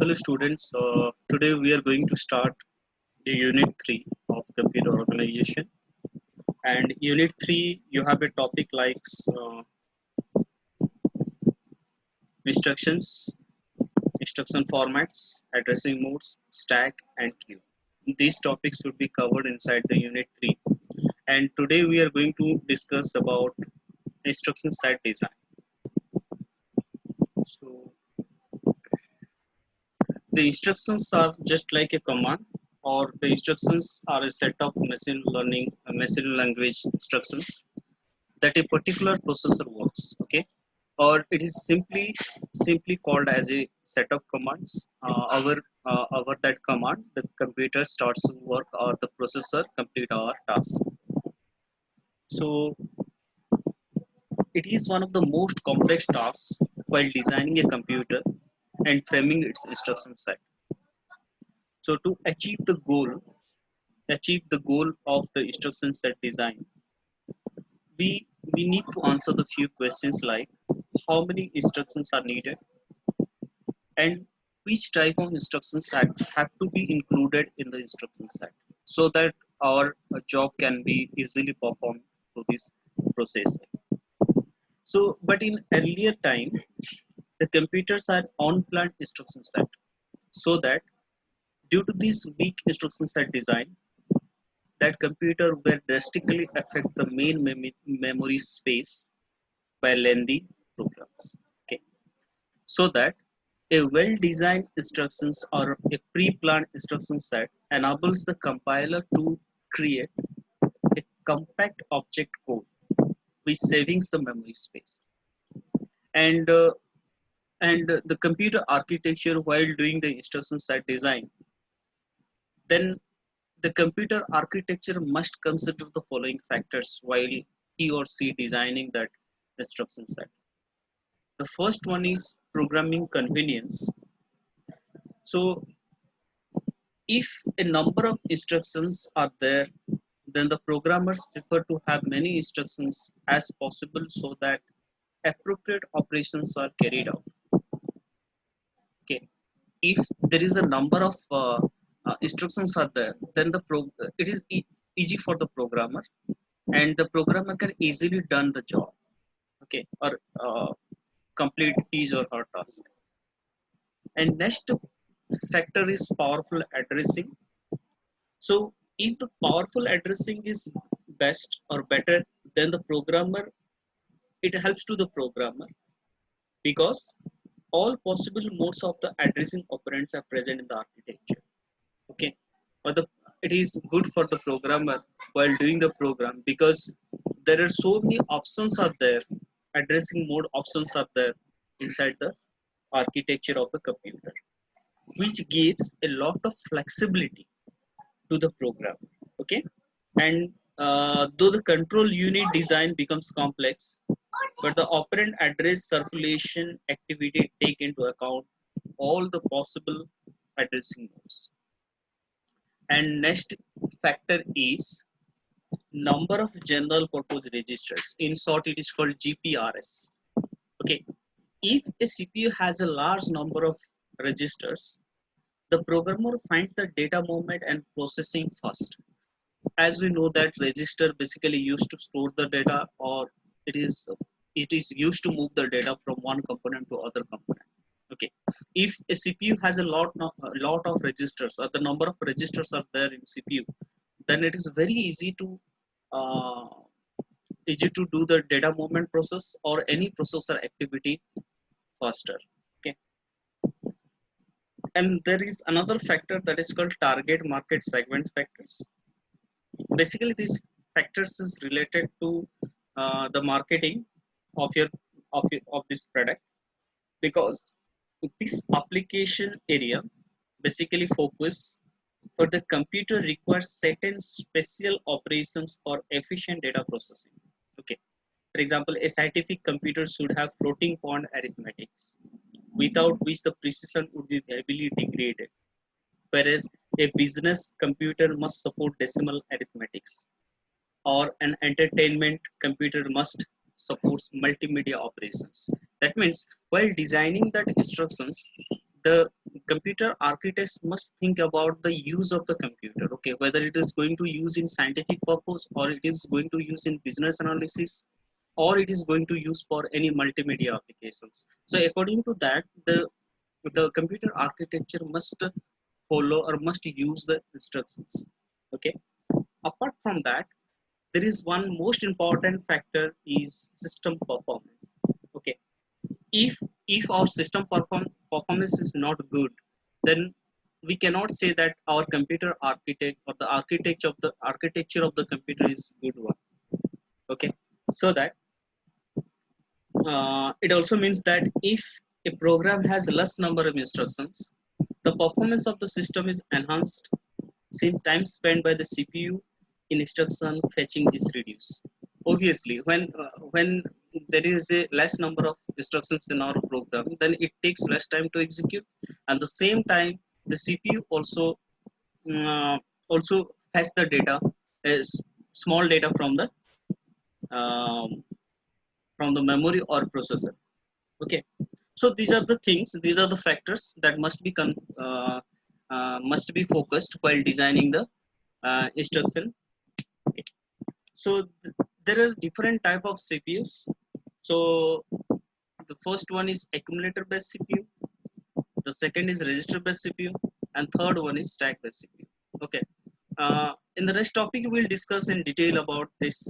Hello students, today we are going to start the unit 3 of computer organization, and unit 3 you have a topic like instructions, instruction formats, addressing modes, stack and queue. These topics should be covered inside the unit 3, and today we are going to discuss about instruction set design. So the instructions are just like a command, or the instructions are a set of machine language instructions that a particular processor works. Okay, or it is simply called as a set of commands. Over that command, the computer starts to work, or the processor complete our task. So it is one of the most complex tasks while designing a computer and framing its instruction set. So to achieve the goal of the instruction set design, we need to answer the few questions like how many instructions are needed, and which type of instruction set have to be included in the instruction set so that our job can be easily performed through this process. So, but in earlier time, the computers had unplanned instruction set, so that due to this weak instruction set design, that computer will drastically affect the main memory space by lengthy programs. Okay, so that a well-designed instructions or a pre-planned instruction set enables the compiler to create a compact object code which savings the memory space. And the computer architecture while doing the instruction set design, then the computer architecture must consider the following factors while he or she designing that instruction set. The first one is programming convenience. So if a number of instructions are there, then the programmers prefer to have many instructions as possible so that appropriate operations are carried out. Okay. If there is a number of instructions are there, then it is easy for the programmer, and the programmer can easily done the job. Okay, or complete his or her task. And next factor is powerful addressing. So if the powerful addressing is best or better, then the programmer, it helps to the programmer because all possible modes of the addressing operands are present in the architecture. Okay, or it is good for the programmer while doing the program because there are so many options are there, addressing mode options are there inside the architecture of the computer, which gives a lot of flexibility to the program. Okay, and though the control unit design becomes complex, but the operand address circulation activity take into account all the possible addressing modes. And next factor is number of general purpose registers. In short, it is called GPRS. Okay, if a CPU has a large number of registers, the programmer finds the data movement and processing first. As we know that register basically used to store the data, or it is it is used to move the data from one component to other component. Okay, if a CPU has a lot of registers, or the number of registers are there in CPU, then it is very uh, easy to do the data movement process or any processor activity faster. Okay, and there is another factor that is called target market segment factors. Basically, these factors is related to the marketing of of this product, because this application area basically focus for the computer requires certain special operations for efficient data processing. Okay, for example, a scientific computer should have floating point arithmetics, without which the precision would be heavily degraded, whereas a business computer must support decimal arithmetics, or an entertainment computer must support multimedia operations. That means while designing that instructions, the computer architects must think about the use of the computer, okay, whether it is going to use in scientific purpose, or it is going to use in business analysis, or it is going to use for any multimedia applications. So according to that, the computer architecture must follow or must use the instructions, okay. Apart from that, there is one most important factor is system performance, okay. If our system performance is not good, then we cannot say that our computer architect or the architecture of the computer is good one, okay. So that it also means that if a program has less number of instructions, the performance of the system is enhanced since time spent by the CPU in instruction fetching is reduced. Obviously, when there is a less number of instructions in our program, then it takes less time to execute. At the same time, the CPU also fetch the data, is small data um, from the memory or processor. Okay, so these are the things, these are the factors that must be focused while designing the instruction. Okay. So there are different type of CPUs. So the first one is accumulator based CPU, the second is register based CPU, and third one is stack based CPU. Okay. In the next topic, we'll discuss in detail about this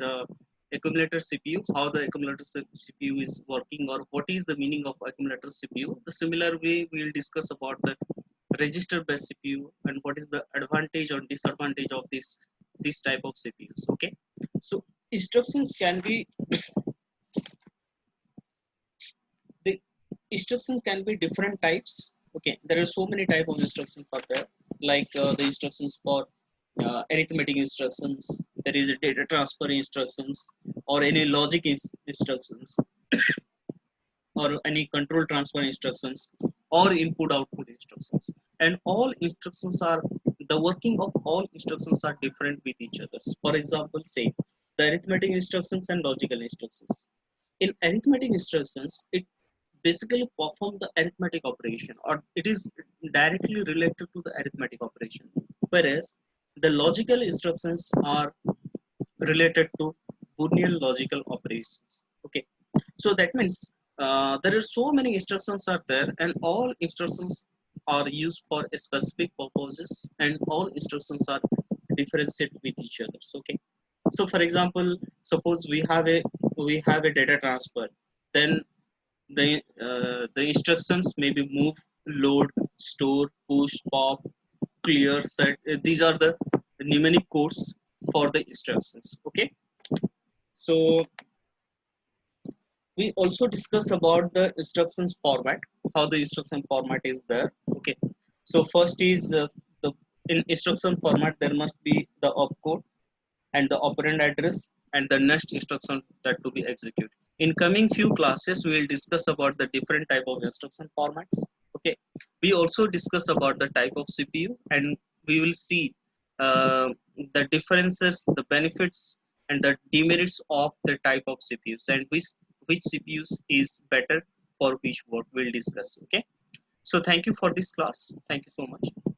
accumulator CPU, how the accumulator CPU is working, or what is the meaning of accumulator CPU. The similar way, we'll discuss about the register based CPU and what is the advantage or disadvantage of this type of CPUs. Okay, so instructions can be the instructions can be different types. Okay, there are so many type of instructions are there, like the instructions for arithmetic instructions, there is a data transfer instructions, or any logic instructions, or any control transfer instructions, or input output instructions. And all instructions are, the working of all instructions are different with each other. For example, say the arithmetic instructions and logical instructions. In arithmetic instructions, it basically perform the arithmetic operation, or it is directly related to the arithmetic operation, whereas the logical instructions are related to Boolean logical operations. Okay, so that means there are so many instructions are there, and all instructions are used for specific purposes, and all instructions are differentiated with each other. Okay, so for example, suppose we have a data transfer, then the instructions may be move, load, store, push, pop, clear, set. These are the mnemonic codes for the instructions. Okay, so we also discuss about the instructions format, how the instruction format is there. Okay, so first is the in instruction format there must be the opcode and the operand address and the next instruction that to be executed. In coming few classes, we will discuss about the different type of instruction formats. Okay, we also discuss about the type of CPU, and we will see uh, the differences, the benefits, and the demerits of the type of CPUs, and which CPUs is better for which work we'll discuss. Okay, so thank you for this class. Thank you so much.